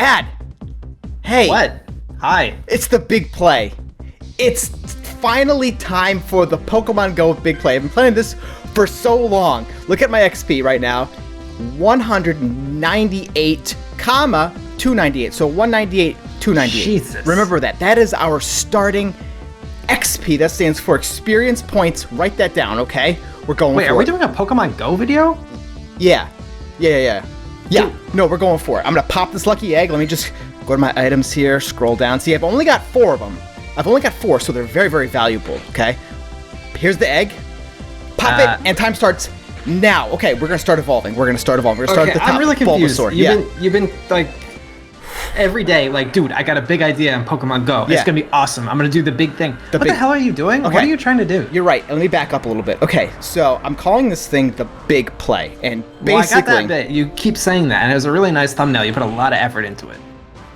Ad! Hey! What? Hi. It's the big play. It's finally time for the Pokemon Go big play. I've been playing this for so long. Look at my XP right now. 198, 298. So 198, 298. Jesus. Remember that. That is our starting XP. That stands for experience points. Write that down, okay? We're going for it. Wait, are we doing a Pokemon Go video? Yeah. Yeah. No, we're going for it. I'm going to pop this lucky egg. Let me just go to my items here, scroll down. See, I've only got 4 of them. I've only got 4, so they're very, very valuable, okay? Here's the egg. Pop it, and time starts now. Okay, we're going to start evolving. We're going to start at the top. I'm really confused. Bulbasaur. You've been like, every day, like, dude, I got a big idea on Pokemon Go. It's going to be awesome. I'm going to do the big thing. What the hell are you doing? Okay. What are you trying to do? You're right. Let me back up a little bit. Okay, so I'm calling this thing the big play, and basically... Well, I got that bit. You keep saying that, and it was a really nice thumbnail. You put a lot of effort into it.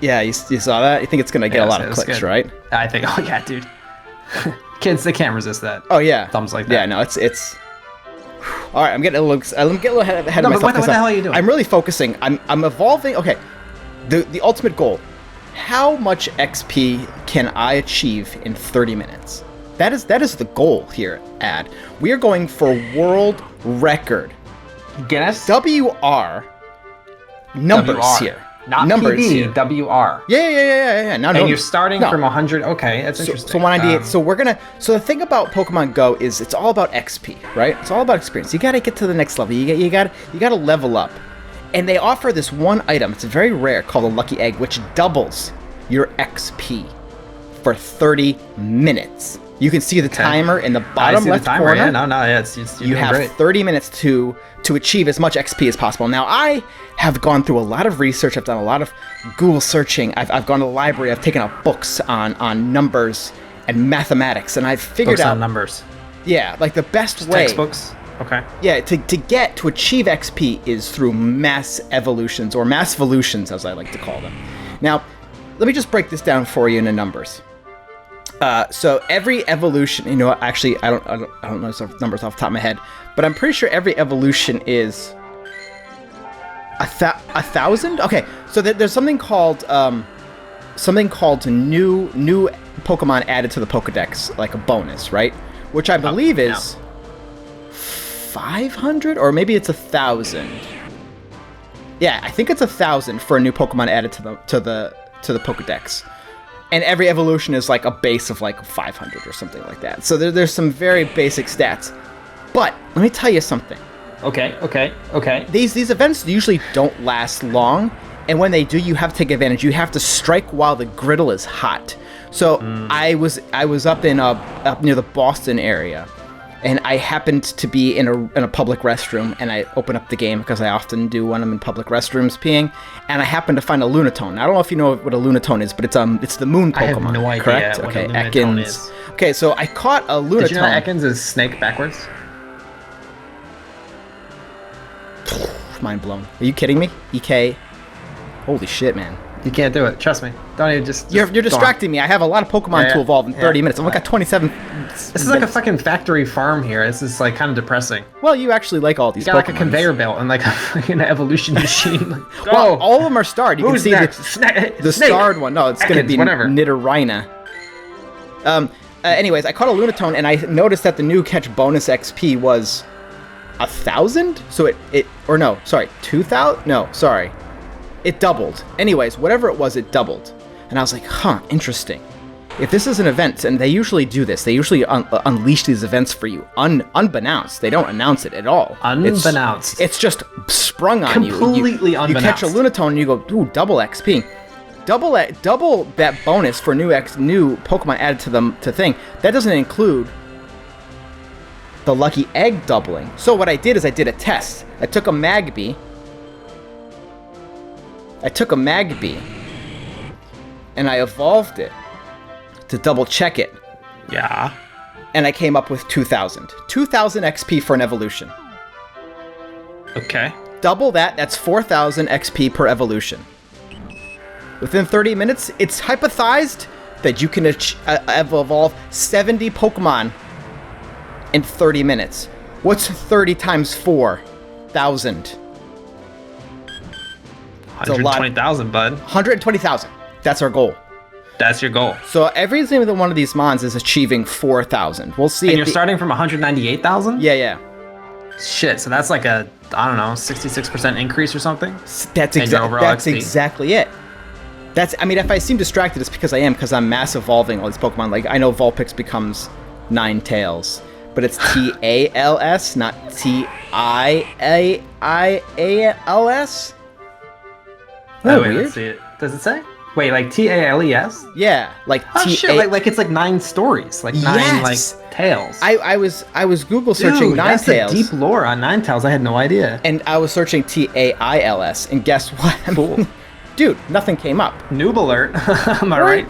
Yeah, you saw that? You think it's going to get a lot of clicks, right? I think, oh yeah, dude. Kids, they can't resist that. Oh, yeah. Thumbs like that. Yeah, no, it's... All right, I'm getting a little ahead of myself. What the hell are you doing? I'm really focusing. I'm evolving. Okay, the ultimate goal. How much XP can I achieve in 30 minutes? That is the goal here, Ad. We are going for world record. Guinness? WR. Numbers WR. here. Not numbers PB, here. WR. Yeah. And you're starting from 100. Okay, that's interesting. So 198. So the thing about Pokemon Go is it's all about XP, right? It's all about experience. You got to get to the next level. You got to level up. And they offer this one item. It's very rare, called a Lucky Egg, which doubles your XP for 30 minutes. You can see the timer in the bottom left corner. Yeah, you have great. 30 minutes to achieve as much XP as possible. Now, I have gone through a lot of research. I've done a lot of Google searching. I've gone to the library. I've taken out books on numbers and mathematics, and I've figured out on numbers. Yeah, like the best way. Textbooks. Okay. Yeah, to achieve XP is through mass evolutions, or mass evolutions, as I like to call them. Now, let me just break this down for you into numbers. So every evolution, actually, I don't know some numbers off the top of my head, but I'm pretty sure every evolution is 1,000. Okay, so there's something called new Pokemon added to the Pokedex, like a bonus, right? Which I believe is 500, or maybe it's 1,000. Yeah, I think it's 1,000 for a new Pokemon added to the Pokedex. And every evolution is like a base of like 500 or something like that. So there's some very basic stats. But let me tell you something. Okay. These events usually don't last long, and when they do, you have to take advantage. You have to strike while the griddle is hot. So I was up near the Boston area, and I happened to be in a public restroom, and I opened up the game because I often do when I'm in public restrooms peeing, and I happened to find a Lunatone. I don't know if you know what a Lunatone is, but it's the moon Pokemon. I have no idea correct? what Okay, a Lunatone Ekans. is. Okay, so I caught a Lunatone. Did you know Ekans is snake backwards? Mind blown. Are you kidding me? EK. Holy shit, man. You can't do it. Trust me. Don't even just You're distracting me. I have a lot of Pokemon to evolve in 30 minutes. I've only got 27. This is like a fucking factory farm here. This is like kind of depressing. Well, you actually like all these Pokemon. You got like a conveyor belt and like a fucking evolution machine. Like, well, all of them are starred. You can see the starred one. No, it's going to be Nidorina. Anyways, I caught a Lunatone, and I noticed that the new catch bonus XP was 1,000? So it 2,000? No, sorry. It doubled. Anyways, whatever it was, it doubled. And I was like, huh, interesting. If this is an event, and they usually do this, they usually unleash these events for you unbeknownst. They don't announce it at all. Unbeknownst. It's just sprung on you. Completely unbeknownst. You catch a Lunatone and you go, ooh, double XP. Double that bonus for new Pokemon added to thing. That doesn't include the Lucky Egg doubling. So what I did is I did a test. I took a Magby, and I evolved it to double check it. Yeah. And I came up with 2,000. 2,000 XP for an evolution. Okay. Double that's 4,000 XP per evolution. Within 30 minutes, it's hypothesized that you can evolve 70 Pokemon in 30 minutes. What's 30 times 4,000? It's a lot. 120,000, bud. 120,000. That's our goal. That's your goal. So every single one of these mons is achieving 4,000. We'll see. And you're starting from 198,000? Yeah. Shit, so that's like a, I don't know, 66% increase or something? That's exactly it. I mean, if I seem distracted, it's because I am, because I'm mass evolving all these Pokemon. Like, I know Vulpix becomes Ninetales, but it's T-A-L-S, not T-I-A-I-A-L-S? Oh, wait, let's see it. Does it say? Wait, like T-A-L-E-S? Yeah, like shit, like it's like 9 stories, like 9 like tails. I was Google searching Ninetales. That's the deep lore on Ninetales. I had no idea. And I was searching T-A-I-L-S, and guess what? Cool. Dude, nothing came up. Noob alert. Am I right?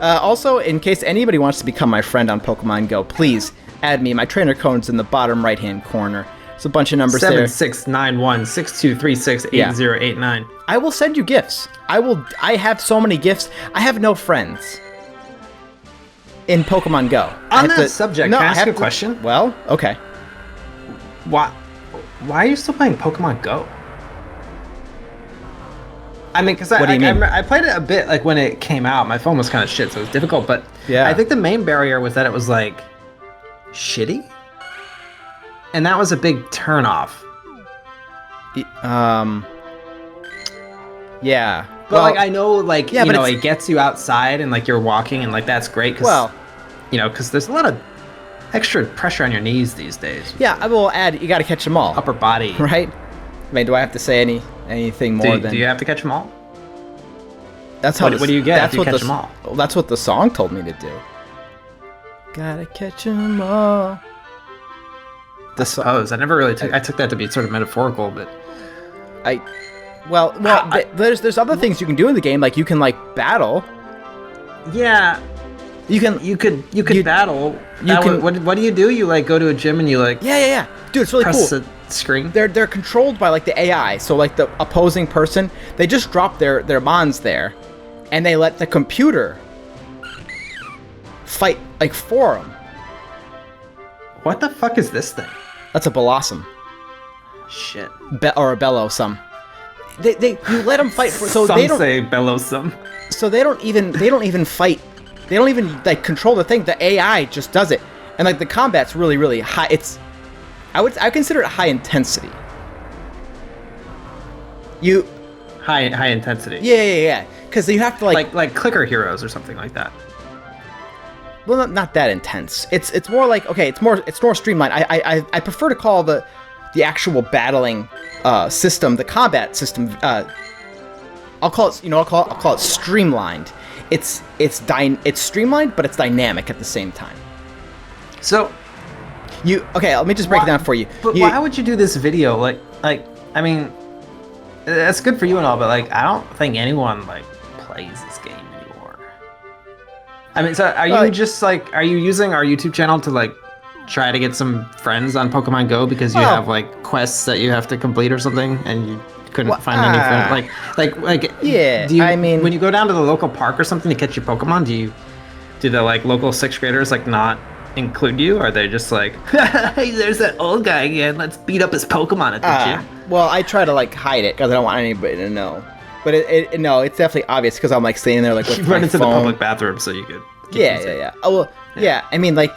Also, in case anybody wants to become my friend on Pokemon Go, please add me. My trainer code's in the bottom right-hand corner. It's a bunch of numbers 769162368089. I will send you gifts. I have so many gifts. I have no friends in Pokemon Go. On that subject, can I ask you a question? Well, okay. Why are you still playing Pokemon Go? I mean, because I played it a bit like when it came out. My phone was kind of shit, so it was difficult. But yeah, I think the main barrier was that it was like shitty, and that was a big turnoff. Yeah. But like I know, like you know, it gets you outside and like you're walking and like that's great. Cause, you know, because there's a lot of extra pressure on your knees these days. Yeah, I will add. You got to catch them all. Upper body, right? I mean, do I have to say anything more than? Do you have to catch them all? That's how. What do you get if you catch them all? Well, that's what the song told me to do. Gotta catch them all. I suppose I never really took. I took that to be sort of metaphorical, but there's other things you can do in the game, like you can like battle. Yeah. You could battle. What do you do? You like go to a gym and you like yeah. Dude, it's really press cool. The screen. They're controlled by like the AI. So like the opposing person, they just drop their mons there, and they let the computer fight like for them. What the fuck is this thing? That's a Blossom. Shit. Or a Bellosum. You let them fight for. So Some they don't say Bellosum. So they don't even fight. They don't even like control the thing. The AI just does it, and like the combat's really, really high. I consider it high intensity. High intensity. Yeah. Because you have to like clicker heroes or something like that. Well, not that intense. It's more like it's more streamlined. I prefer to call the actual battling system, the combat system. I'll call it streamlined. It's streamlined, but it's dynamic at the same time. So, let me just break it down for you. But why would you do this video? Like I mean, that's good for you and all, but like I don't think anyone like plays this game anymore. I mean, so are you just like are you using our YouTube channel to like try to get some friends on Pokemon Go because you have like quests that you have to complete or something, and you couldn't find any friends? Like yeah. I mean, when you go down to the local park or something to catch your Pokemon, do the like local 6th graders like not include you? Or are they just like, hey, there's that old guy again, let's beat up his Pokemon at the gym? Well, I try to like hide it because I don't want anybody to know. But it's definitely obvious because I'm like standing there like with you my run into phone. the public bathroom so you could. Yeah. Oh well, yeah. I mean, like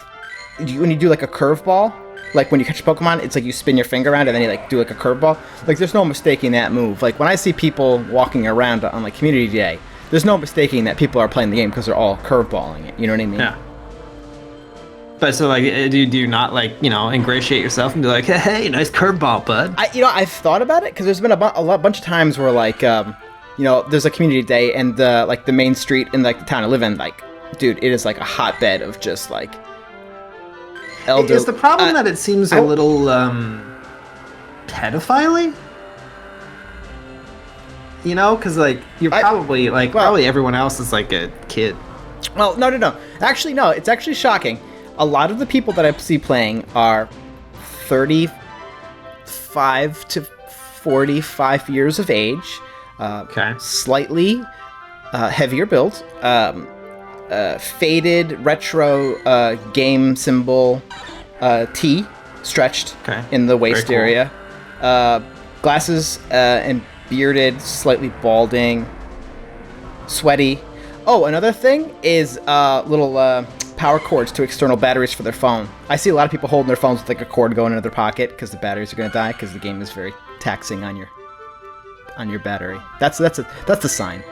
when you do like a curveball, like when you catch a Pokemon, it's like you spin your finger around and then you like do like a curveball. Like there's no mistaking that move. Like when I see people walking around on like Community Day, there's no mistaking that people are playing the game because they're all curveballing it. You know what I mean? Yeah. But so like, do you not like ingratiate yourself and be like, hey, nice curveball, bud? I've thought about it because there's been a bunch of times where like there's a Community Day and the main street in like the town I live in, like, dude, it is like a hotbed of just like elder. Is the problem that it seems a little pedophile-y? Because like you're probably probably everyone else is like a kid. Well, no. Actually, no. It's actually shocking. A lot of the people that I see playing are 35 to 45 years of age. Slightly heavier build. Faded retro game symbol T stretched in the waist area. Glasses and bearded, slightly balding, sweaty. Oh, another thing is little power cords to external batteries for their phone. I see a lot of people holding their phones with like a cord going into their pocket because the batteries are going to die because the game is very taxing on your battery. That's the sign.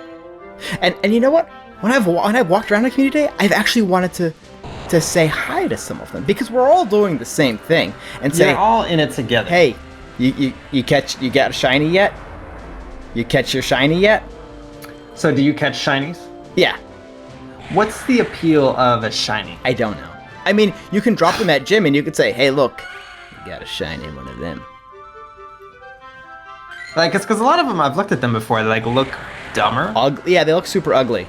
And you know what? When I've walked around the community today, I've actually wanted to say hi to some of them because we're all doing the same thing and say, you're all in it together. Hey, you got a shiny yet? You catch your shiny yet? So do you catch shinies? Yeah. What's the appeal of a shiny? I don't know. I mean, you can drop them at gym and you could say, hey, look, you got a shiny one of them. Like, it's because a lot of them, I've looked at them before, they like look dumber. Yeah, they look super ugly.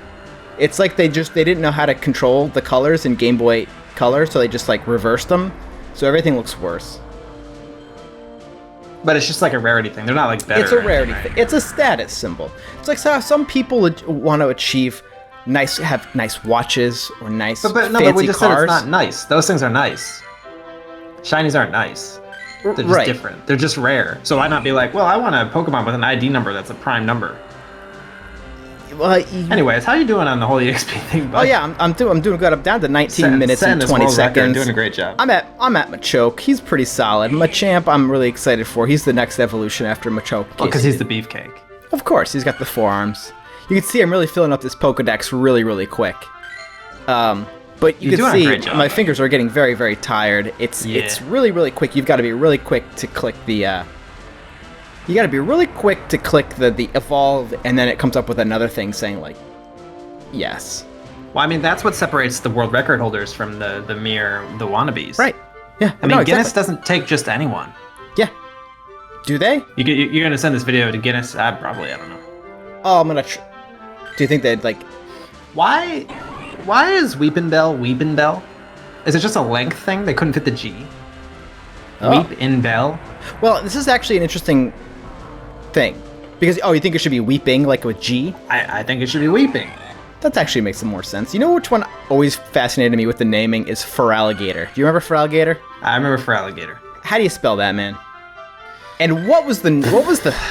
It's like they didn't know how to control the colors in Game Boy Color, so they just like reversed them, so everything looks worse. But it's just like a rarity thing. They're not like better. It's a rarity thing. It's a status symbol. It's like some people want to have nice watches or nice fancy but we just cars. said it's not nice. Those things are nice. Shinies aren't nice. They're just different. They're just rare. So why not be like, well, I want a Pokemon with an ID number that's a prime number. Well, anyways, how you doing on the whole EXP thing, bud? Oh yeah, I'm doing good. I'm down to 19 minutes and 20 seconds. Doing a great job. I'm at Machoke. He's pretty solid. Machamp, I'm really excited for. He's the next evolution after Machoke. Well, because he's the beefcake. Of course, he's got the forearms. You can see I'm really filling up this Pokedex really, really quick. But you can see my fingers are getting very, very tired. It's really, really quick. You've got to be really quick to click the. You got to be really quick to click the evolve, and then it comes up with another thing saying like, yes. Well, I mean that's what separates the world record holders from the wannabes. Right. Yeah. I mean, Guinness doesn't take just anyone. Yeah. Do they? You're gonna send this video to Guinness? Probably. I don't know. Oh, I'm gonna. Do you think they'd like? Why is Weepinbell? Is it just a length thing? They couldn't fit the G. Oh. Weepinbell. Well, this is actually an interesting thing because you think it should be weeping like with G? I think it should be weeping. That actually makes some more sense. You know which one always fascinated me with the naming is Feraligatr. Do you remember Feraligatr? I remember Feraligatr. How do you spell that, man? And what was the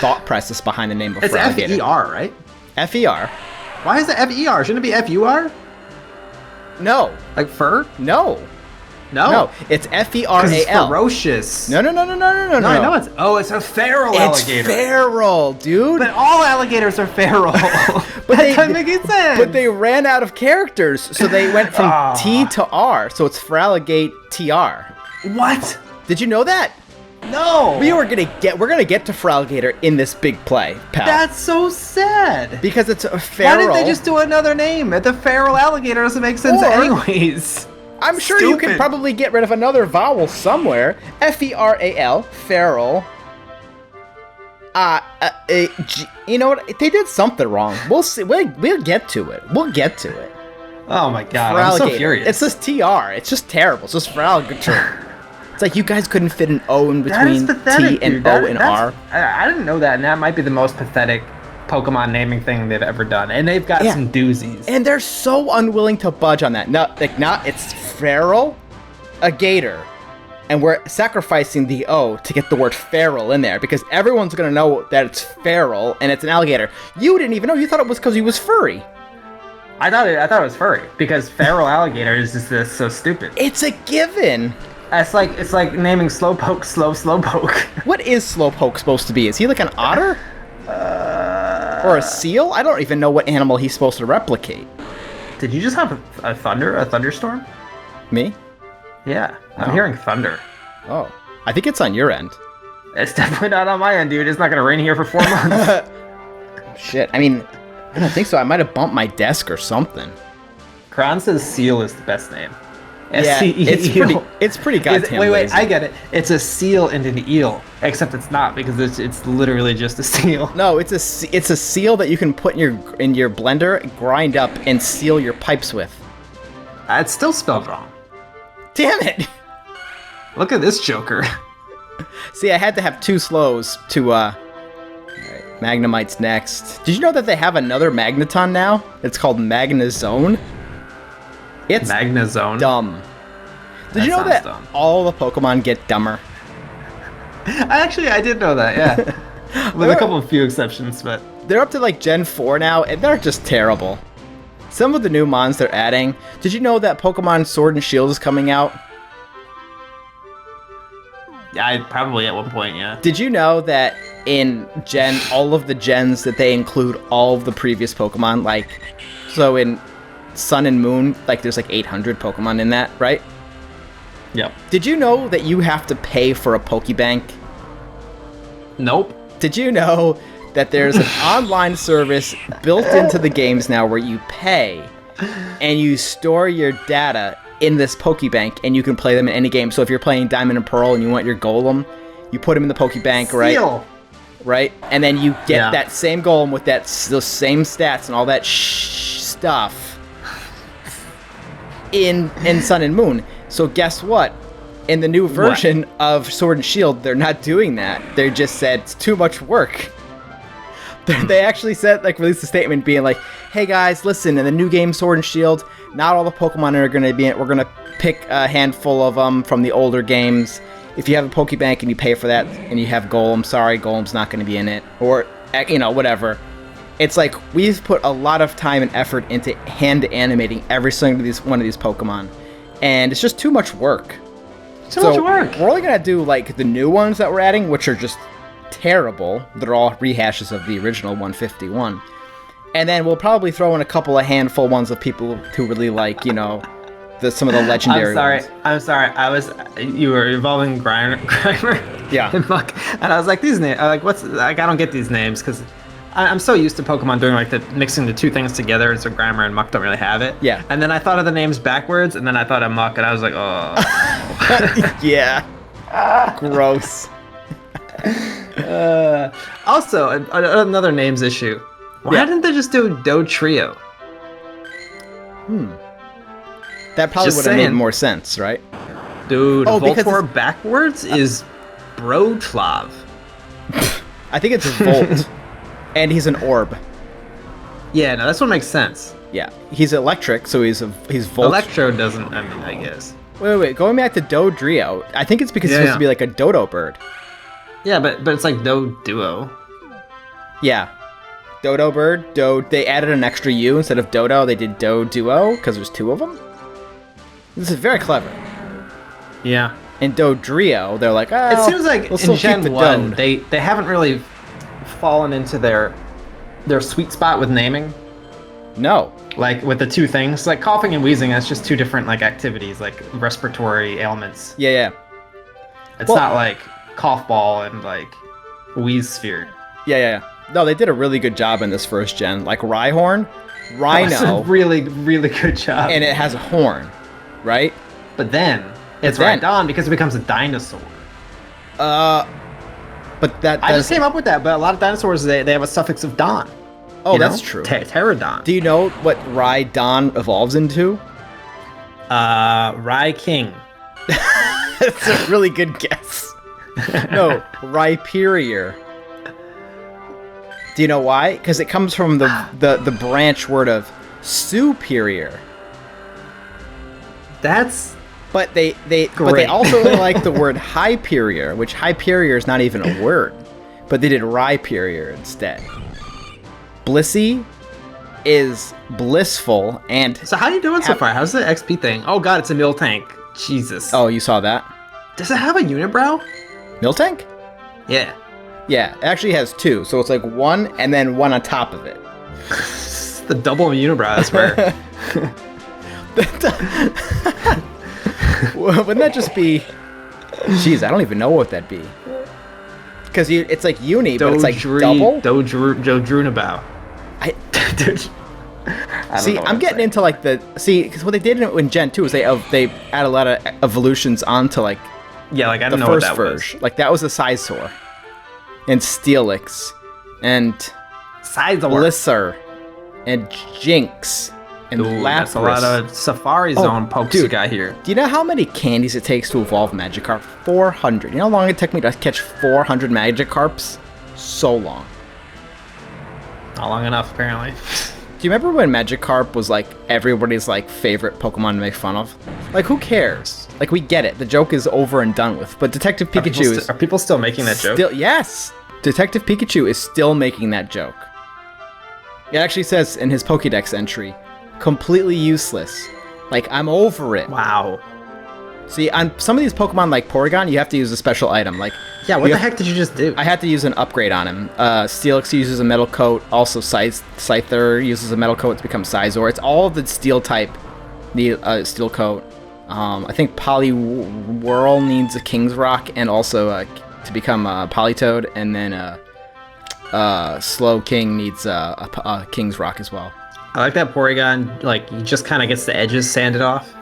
thought process behind the name of Feraligatr? It's F-E-R, right? F-E-R. Why is it F-E-R? Shouldn't it be F-U-R? No. Like fur? No, it's F-E-R-A-L. It's ferocious. No. No, I know it's a feral alligator. It's feral, dude. But all alligators are feral. But that doesn't make any sense. But they ran out of characters, so they went from T to R, so it's Feraligatr TR. What? Did you know that? No. We're gonna get to Feraligatr in this big play, pal. That's so sad. Because it's a feral. Why didn't they just do another name? The feral alligator doesn't make sense anyways. I'm sure you can probably get rid of another vowel somewhere. F-E-R-A-L, feral. You know what? They did something wrong. We'll see. We'll get to it. Oh my god, I'm so furious. It's just TR. It's just terrible. It's just Feraligatr. It's like you guys couldn't fit an O in between T and O and R. I didn't know that, and that might be the most pathetic Pokemon naming thing they've ever done, and they've got some doozies. And they're so unwilling to budge on that. It's feral, a gator, and we're sacrificing the O to get the word feral in there because everyone's gonna know that it's feral and it's an alligator. You didn't even know. You thought it was because he was furry. I thought it was furry because feral alligator is just so stupid. It's a given. It's like naming Slowpoke Slowpoke. What is Slowpoke supposed to be? Is he like an otter? Or a seal? I don't even know what animal he's supposed to replicate. Did you just have a thunderstorm? Me? Yeah, I'm hearing thunder. Oh, I think it's on your end. It's definitely not on my end, dude. It's not gonna rain here for 4 months. Shit, I mean, I don't think so. I might have bumped my desk or something. Kron says seal is the best name. Yeah, it's pretty goddamn Wait, lazy. I get it. It's a seal and an eel, except it's not because it's literally just a seal. No, it's a seal that you can put in your blender, grind up, and seal your pipes with. It's still spelled wrong. Damn it! Look at this joker. See, I had to have 2 slows to Alright, Magnemite's next. Did you know that they have another Magneton now? It's called Magnezone. It's Magnezone. Dumb. Did you know that all the Pokemon get dumber? I did know that, yeah. with a couple of few exceptions, but they're up to like Gen 4 now, and they're just terrible. Some of the new mons they're adding. Did you know that Pokemon Sword and Shield is coming out? yeah, I probably at one point, yeah. Did you know that in all of the gens that they include all of the previous Pokemon? Like, so in Sun and Moon, like there's like 800 Pokemon in that, right? Yep. Did you know that you have to pay for a Pokebank? Nope. Did you know that there's an online service built into the games now where you pay and you store your data in this Pokebank and you can play them in any game? So if you're playing Diamond and Pearl and you want your Golem, you put him in the Pokebank, right? Right? And then you get that same Golem with those same stats and all that stuff in Sun and Moon. So guess what? In the new version of Sword and Shield, they're not doing that. They just said it's too much work. They actually said, like, released a statement being like, "Hey guys, listen, in the new game Sword and Shield, not all the Pokemon are going to be in it. We're going to pick a handful of them from the older games. If you have a Pokebank and you pay for that and you have Golem, sorry, Golem's not going to be in it." Or, you know, whatever. It's like, we've put a lot of time and effort into hand animating every single one of these Pokemon. And it's just too much work. Too much work. We're only going to do, like, the new ones that we're adding, which are just terrible. They're all rehashes of the original 151. And then we'll probably throw in a couple of handful ones of people who really like, you know, some of the legendary ones. I'm sorry. You were involving Grimer. Yeah. And Muck. And I was like, these names, I don't get these names because I'm so used to Pokemon doing like mixing the two things together, and so Grimer and Muck don't really have it. Yeah. And then I thought of the names backwards, and then I thought of Muck, and I was like, oh. Yeah. Gross. Also, another names issue. Why didn't they just do Do Trio? That probably would have made more sense, right? Dude, Voltorb backwards is Brotlav. I think it's Volt. And he's an orb. Yeah, no, that's what makes sense. Yeah, he's electric, so he's Volt. Electro doesn't, I mean, I guess. Wait. Going back to Dodrio, I think it's because he's supposed to be like a dodo bird. Yeah, but it's like Duo. Yeah. Dodo bird, they added an extra U instead of Dodo, they did Duo, because there's two of them. This is very clever. Yeah. In Dodrio, they're like, oh, it seems like we'll in Gen 1, they haven't really fallen into their sweet spot with naming. No. Like with the two things, like coughing and wheezing, that's just two different like activities, like respiratory ailments. Yeah. It's not like cough ball and like wheeze sphere. Yeah. No, they did a really good job in this first gen. Like Rhyhorn, Rhino. That's a really, really good job. And it has a horn, right? But then it's Rhydon because it becomes a dinosaur. But that I just came up with that, but a lot of dinosaurs, they have a suffix of Don. Oh, that's true. Pterodon. Do you know what Rhydon evolves into? King. That's a really good guess. No, Rhyperior. Do you know why? Because it comes from the branch word of superior. That's But they also really like the word Hyperior, which Hyperior is not even a word. But they did Rhyperior instead. Blissey is blissful and... So how are you doing so far? How's the XP thing? Oh god, it's a Miltank. Jesus. Oh, you saw that? Does it have a unibrow? Miltank? Yeah. Yeah, it actually has two. So it's like one and then one on top of it. The double unibrow, I swear. Wouldn't that just be... Jeez, I don't even know what that'd be. Because it's like uni, but it's like double? Dodrunabow. See, I'm getting into like because what they did in Gen 2 is they add a lot of evolutions onto like... Yeah, like I don't know what what that version. was. Like that was a Sizor. And Steelix. And... Sizor. Blisser. And Jinx. And Lapras. That's a lot of Safari Zone pokes you got here. Do you know how many candies it takes to evolve Magikarp? 400. You know how long it took me to catch 400 Magikarps? So long. Not long enough, apparently. Do you remember when Magikarp was like everybody's like favorite Pokemon to make fun of? Like, who cares? Like, we get it. The joke is over and done with. But Detective Pikachu Are people still making that joke? Yes. Detective Pikachu is still making that joke. It actually says in his Pokédex entry, completely useless. Like, I'm over it. Wow. See, on some of these Pokemon like Porygon, you have to use a special item. Like, yeah, what the heck did you just do? I had to use an upgrade on him. Steelix uses a metal coat. Also, Scyther uses a metal coat to become Scizor. It's all of the steel type need a steel coat. I think Poliwhirl needs a King's Rock and also to become Politoed. And then Slow King needs a King's Rock as well. I like that Porygon, like, he just kind of gets the edges sanded off.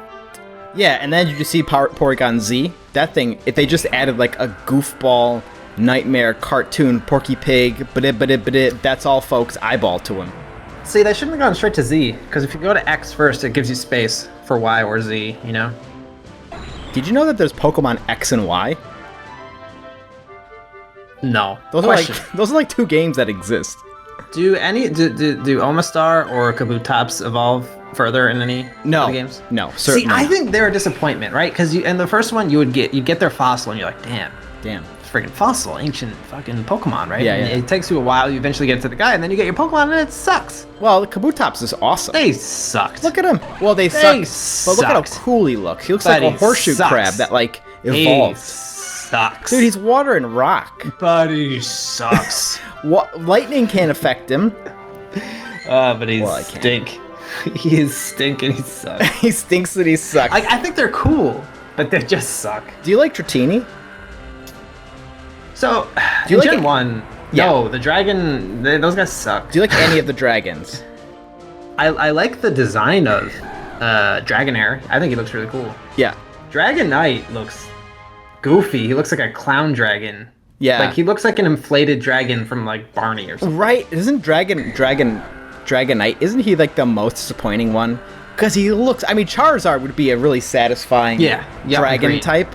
Yeah, and then you just see Porygon Z. That thing, if they just added like a goofball, nightmare, cartoon, Porky Pig, that's all folks eyeball to him. See, they shouldn't have gone straight to Z, because if you go to X first, it gives you space for Y or Z, you know? Did you know that there's Pokemon X and Y? No. Those are like two games that exist. Do Omastar or Kabutops evolve further in any other games? No, certainly. See, I think they're a disappointment, right? Because in the first one, you'd get their fossil, and you're like, damn, freaking fossil, ancient fucking Pokemon, right? Yeah, and it takes you a while. You eventually get to the guy, and then you get your Pokemon, and it sucks. Well, Kabutops is awesome. They sucked. Look at him. Well, they sucked. But look at how cool he looks. He looks like a horseshoe crab that like evolved. Sucks. Dude, he's water and rock. But he sucks. Lightning can't affect him. But he's stink. He is stink and he sucks. He stinks and he sucks. I think they're cool, but they just suck. Do you like Dratini? So, do you in like Gen 1, no, the dragon, those guys suck. Do you like any of the dragons? I like the design of Dragonair. I think he looks really cool. Yeah. Dragonite looks goofy. He looks like a clown dragon. Yeah. Like, he looks like an inflated dragon from, like, Barney or something. Right. Isn't Dragonite, isn't he, like, the most disappointing one? Because he looks... I mean, Charizard would be a really sasatisfying dragon type.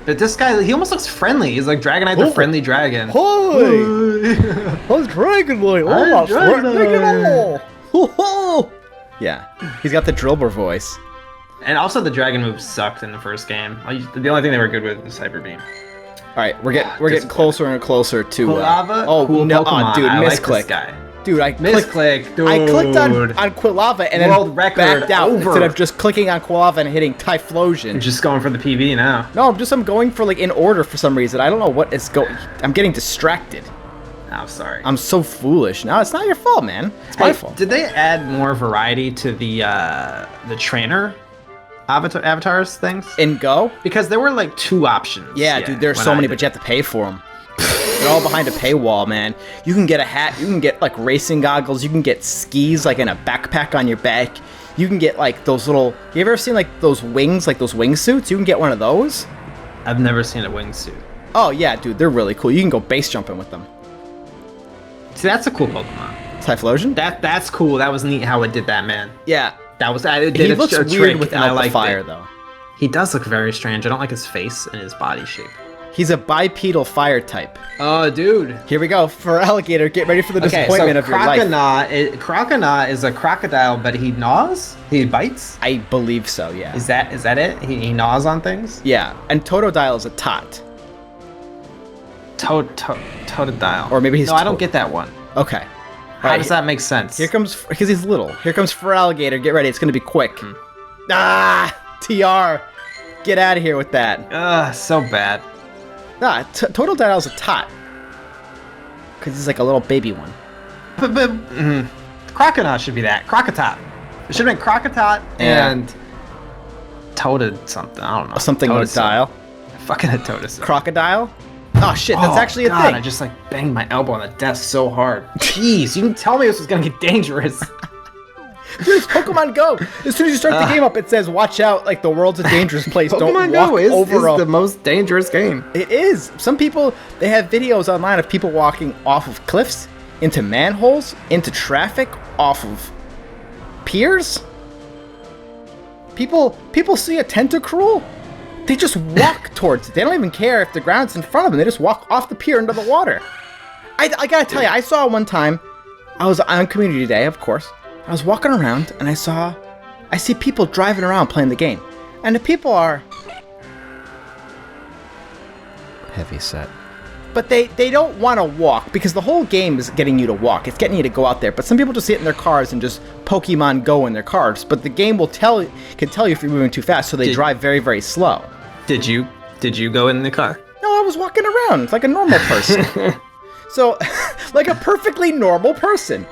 But this guy, he almost looks friendly. He's like Dragonite, the friendly dragon. Hi! I'm Dragonite. Oh, Dragonite. Yeah. He's got the Drillbur voice. And also the dragon moves sucked in the first game. The only thing they were good with was Hyper Beam. All right, we're getting closer and closer to Quilava. Cool Pokemon. Dude, misclick. Like guy. Dude, I clicked on Quilava and then backed out instead of just clicking on Quilava and hitting Typhlosion. You're just going for the PB now. No, I'm going for like in order for some reason. I don't know what is going. I'm getting distracted. Oh, sorry. I'm so foolish. No, it's not your fault, man. It's my fault. Did they add more variety to the trainer avatars things in Go? Because there were like 2 options. Yeah, dude, there's so many, but you have to pay for them. They're all behind a paywall, man. You can get a hat, you can get like racing goggles, you can get skis like in a backpack on your back. You can get like those little... You ever seen like those wings, like those wingsuits? You can get one of those. I've never seen a wingsuit. Oh yeah, dude, they're really cool. You can go base jumping with them. See, that's a cool Pokemon. Typhlosion? That's cool. That was neat how it did that, man. Yeah. That was... It he looks weird without the fire, though. He does look very strange. I don't like his face and his body shape. He's a bipedal fire type. Oh, dude. Here we go. For Alligator, get ready for the disappointment of your life. Croconaw is a crocodile, but he gnaws? He bites? I believe so, yeah. Is that it? He gnaws on things? Yeah. And Totodile is a tot. Totodile. Or maybe he's... No, I don't get that one. Okay. How does that make sense? Here comes... Because he's little. Here comes For Alligator. Get ready. It's going to be quick. TR. Get out of here with that. So bad. Nah, Totodile's a tot. Because he's like a little baby one. But Croconaw should be that. Crocotot. It should have been Crocotot and Toaded something. I don't know. Something on a dial. Fucking a Toaded. Crocodile? Oh shit, that's actually a thing. I just like banged my elbow on the desk so hard. Jeez, you didn't tell me this was gonna get dangerous. Dude, it's Pokemon Go. As soon as you start the game up, it says, "Watch out! Like the world's a dangerous place. Pokemon Don't walk Go is over the most dangerous game. It is. Some people they have videos online of people walking off of cliffs, into manholes, into traffic, off of piers. People see a Tentacruel, they just walk towards it. They don't even care if the ground's in front of them. They just walk off the pier into the water. I gotta tell you, I saw one time. I was on Community Day, of course. I was walking around and I see people driving around playing the game. And the people are heavy set. but they don't want to walk because the whole game is getting you to walk. It's getting you to go out there. But some people just sit in their cars and just Pokemon Go in their cars. But the game can tell you if you're moving too fast, so they drive very, very slow. Did you go in the car? No, I was walking around like a normal person. So, like a perfectly normal person.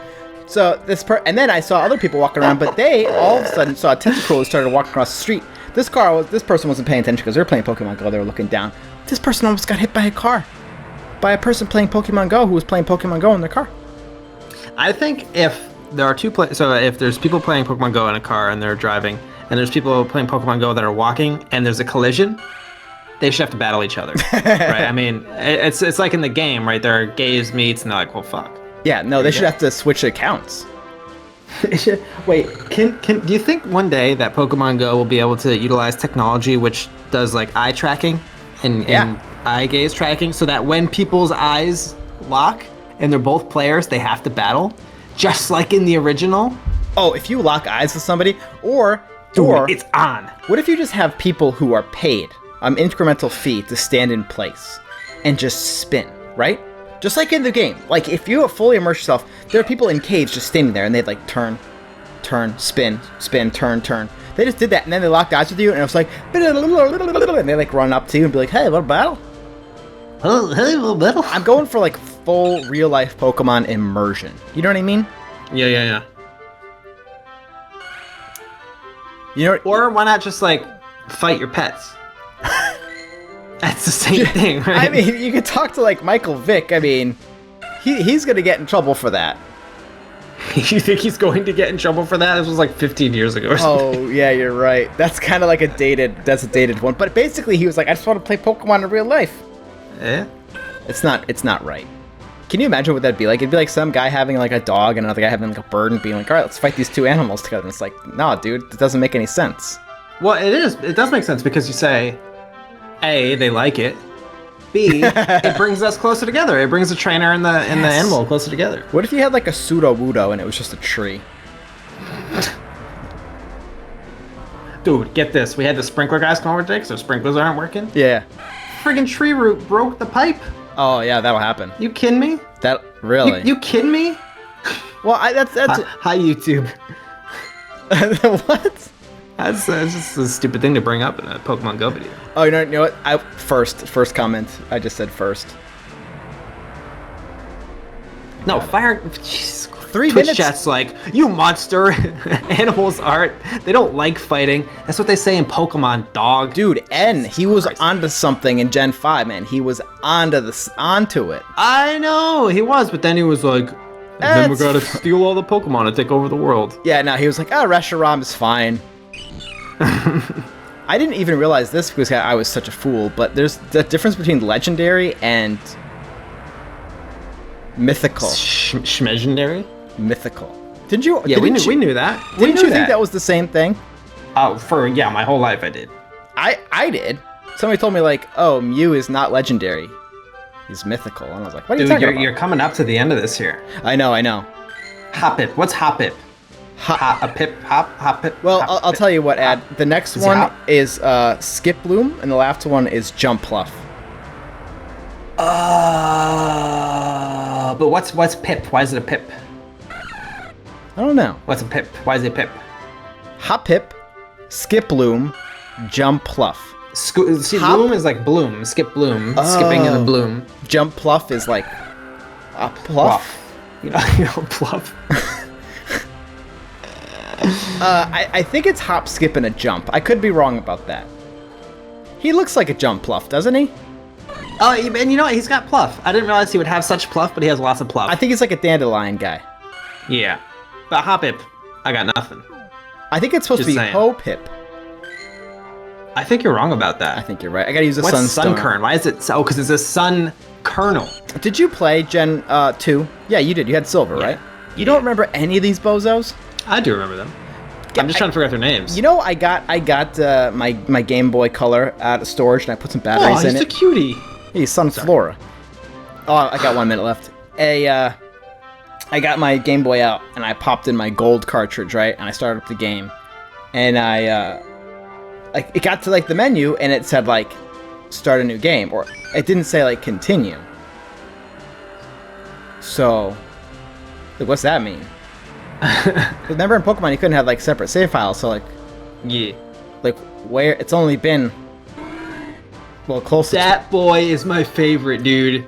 So and then I saw other people walking around, but they all of a sudden saw a Tentacruel who started walking across the street. This person wasn't paying attention because they were playing Pokemon Go. They were looking down. This person almost got hit by a car. By a person playing Pokemon Go who was playing Pokemon Go in their car. I think if there are if there's people playing Pokemon Go in a car and they're driving, and there's people playing Pokemon Go that are walking, and there's a collision, they should have to battle each other, right? I mean, it's like in the game, right? There are gays meets, and they're like, well, fuck. Yeah, no, they should have to switch accounts. Wait, do you think one day that Pokemon Go will be able to utilize technology which does like eye tracking and eye gaze tracking, so that when people's eyes lock and they're both players, they have to battle, just like in the original? Oh, if you lock eyes with somebody, or it's on. What if you just have people who are paid an incremental fee to stand in place and just spin, right? Just like in the game. Like, if you fully immerse yourself, there are people in caves just standing there, and they'd like turn, spin, turn. They just did that, and then they locked eyes with you, and it was like, and they like run up to you and be like, hey, what battle? Oh, hey, little battle. I'm going for like full real-life Pokemon immersion. You know what I mean? Yeah. You know, or why not just like fight your pets? That's the same thing, right? I mean, you could talk to like Michael Vick. I mean, he's gonna get in trouble for that. You think he's going to get in trouble for that? This was like 15 years ago or something. Oh, yeah, you're right. That's kind of like a dated one. But basically, he was like, I just want to play Pokemon in real life. Yeah. It's not right. Can you imagine what that'd be like? It'd be like some guy having like a dog and another guy having like a bird and being like, all right, let's fight these two animals together. And it's like, no, dude, it doesn't make any sense. Well, it does make sense because you say, A, they like it. B, it brings us closer together. It brings the trainer and the animal closer together. What if you had like a Sudowoodo and it was just a tree? Dude, get this. We had the sprinkler guys come over today because their sprinklers aren't working. Yeah. Friggin' tree root broke the pipe. Oh, yeah, that'll happen. You kidding me? That, really? You kidding me? Well, that's... Hi, YouTube. What? That's just a stupid thing to bring up in a Pokemon Go video. Oh, you know what? First comment. I just said first. No, fire... Jesus Christ. 3 Twitch minutes? chat's like, you monster. Animals aren't... They don't like fighting. That's what they say in Pokemon, dog. Dude, N, he was onto something in Gen 5, man. He was onto it. I know, he was, but then he was like, then we gotta steal all the Pokemon and take over the world. Yeah, no, he was like, oh, Reshiram is fine. I didn't even realize this because I was such a fool, but there's the difference between legendary and mythical. Schmegendary? Mythical. Did you? Yeah, we knew that. Didn't you think that was the same thing? Oh, my whole life I did. I did. Somebody told me like, oh, Mew is not legendary. He's mythical. And I was like, what are you talking about? You're coming up to the end of this here. I know. Hoppip. What's Hoppip? Hoppip. Well, I'll tell you what, Ad. The next one is Skip Bloom, and the last one is Jump Pluff. But what's Pip? Why is it a Pip? I don't know. What's a Pip? Why is it a Pip? Hoppip, Skip Bloom, Jump Pluff. Bloom is like bloom. Skip Bloom. Skipping in the bloom. Jump Pluff is like a pluff. You know, pluff. I think it's hop, skip, and a jump. I could be wrong about that. He looks like a jump pluff, doesn't he? Oh, and you know what? He's got pluff. I didn't realize he would have such pluff, but he has lots of pluff. I think he's like a dandelion guy. Yeah. But Hoppip, I got nothing. I think it's supposed to be Hoppip. I think you're wrong about that. I think you're right. I gotta use a What's Sunstone. Sunkern? Why is it... Oh, because it's a Sun Kernel. Did you play Gen 2? Yeah, you did. You had Silver, right? You don't remember any of these bozos? I do remember them. I'm just trying to figure out their names. You know, I got my Game Boy Color out of storage, and I put some batteries in it. Oh, he's a cutie. He's Sunflora. Oh, I got 1 minute left. I got my Game Boy out, and I popped in my gold cartridge, right? And I started up the game, and it got to like the menu, and it said like start a new game, or it didn't say like continue. So, like, what's that mean? Remember in Pokemon you couldn't have like separate save files, so like, Yeah. like where it's only been, well, close to That boy is my favorite, dude.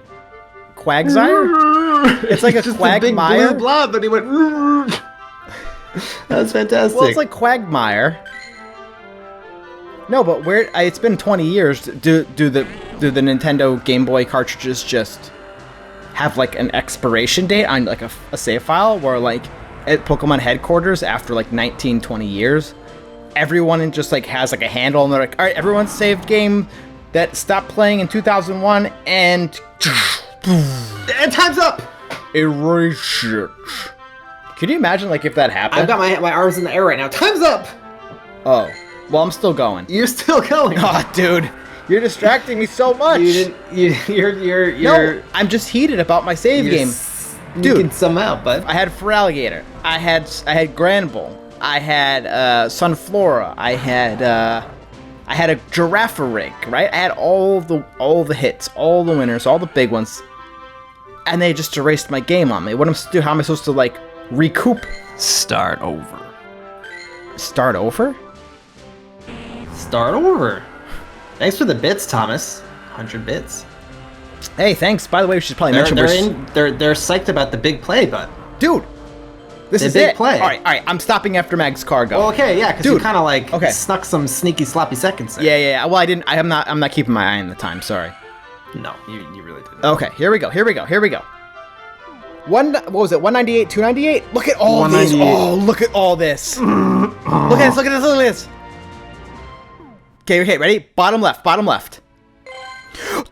Quagsire. It's like a just Quagmire. a big blue blob, and he went. That's fantastic. Well, it's like Quagmire. No, but where it's been 20 years. Do the Nintendo Game Boy cartridges just have like an expiration date on like a save file where like at Pokemon headquarters after like 19, 20 years, everyone just like has like a handle and they're like, all right, everyone saved game that stopped playing in 2001 and time's up. Erase it. Can you imagine like if that happened? I've got my arms in the air right now. Time's up. Oh, well, I'm still going. You're still going. Oh, dude, you're distracting me so much. You're. No, I'm just heated about my save game. Dude, you can sum out, bud. I had Feraligatr. I had Granbull. I had Sunflora. I had a Girafarig, right? I had all the hits, all the winners, all the big ones, and they just erased my game on me. What am I supposed to do? How am I supposed to like recoup? Start over. Start over? Start over. Thanks for the bits, Thomas. 100 bits. Hey, thanks. By the way, we should probably mention they're psyched about the big play, bud. Dude, this The is big it. play. All right. I'm stopping after Mag's cargo. Well, okay, yeah, because you kind of like snuck some sneaky, sloppy seconds there. Yeah. Well, I didn't. I'm not keeping my eye on the time. Sorry. No, you really didn't. Okay, here we go. What was it? 198, 298. Look at all these. Oh, look at all this. Look at this. Okay, ready? Bottom left.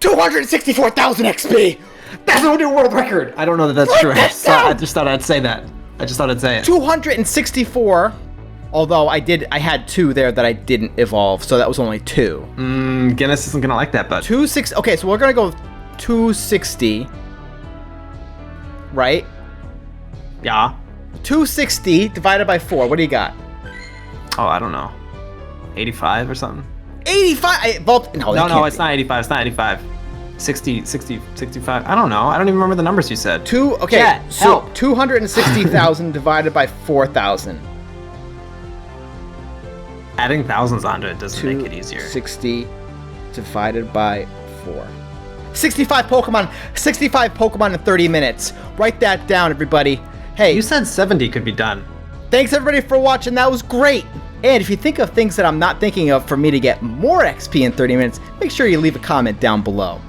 264,000 XP. That's a new world record. I don't know that that's true. I just thought I'd say that. I just thought I'd say it. 264. Although I had 2 there that I didn't evolve, so that was only 2. Guinness isn't gonna like that, bud. 260. Okay, so we're gonna go with 260. Right? Yeah. 260 divided by 4. What do you got? Oh, I don't know. 85 or something. 85. No, it's not 85. It's not 85. 60, 65. I don't know. I don't even remember the numbers you said. Okay. Chat, so help. 260,000 divided by 4,000. Adding thousands onto it doesn't make it easier. 60 divided by 4. 65 Pokemon in 30 minutes. Write that down, everybody. Hey, You said 70 could be done. thanks everybody for watching. That was great. And if you think of things that I'm not thinking of for me to get more XP in 30 minutes, make sure you leave a comment down below.